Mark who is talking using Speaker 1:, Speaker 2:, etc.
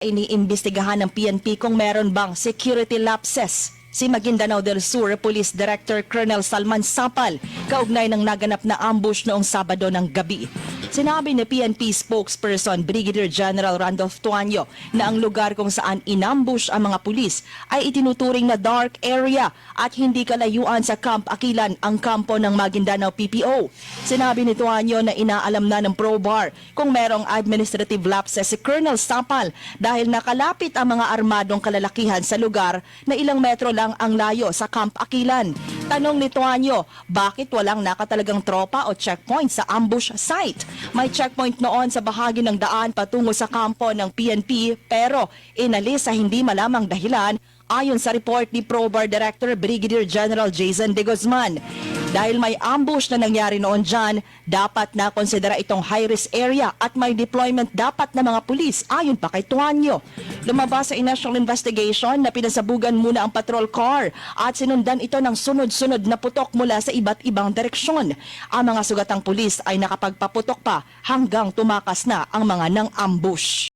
Speaker 1: Iniimbestigahan ng PNP kung meron bang security lapses si Maguindanao del Sur Police Director Colonel Salman Sapal kaugnay ng naganap na ambush noong Sabado ng gabi. Sinabi ni PNP spokesperson Brigadier General Randolph Tuanyo na ang lugar kung saan inambush ang mga pulis ay itinuturing na dark area at hindi kalayuan sa Camp Aquilan ang kampo ng Maguindanao PPO. Sinabi ni Tuanyo na inaalam na ng ProBar kung merong administrative lapses si Colonel Sapal dahil nakalapit ang mga armadong kalalakihan sa lugar na ilang metro lang ang layo sa Camp Aquilan. Tanong ni Tuanyo, bakit walang nakatalagang tropa o checkpoint sa ambush site? May checkpoint noon sa bahagi ng daan patungo sa kampo ng PNP pero inalis sa hindi malamang dahilan ayon sa report ni ProBar Director Brigadier General Jason De Guzman. Dahil may ambush na nangyari noon dyan, dapat na konsidera itong high-risk area at may deployment dapat na mga pulis ayon pa kay Tuanyo. Lumabas sa initial investigation na pinasabugan muna ang patrol car at sinundan ito ng sunod-sunod na putok mula sa iba't ibang direksyon. Ang mga sugatang pulis ay nakapagpaputok pa hanggang tumakas na ang mga nang ambush.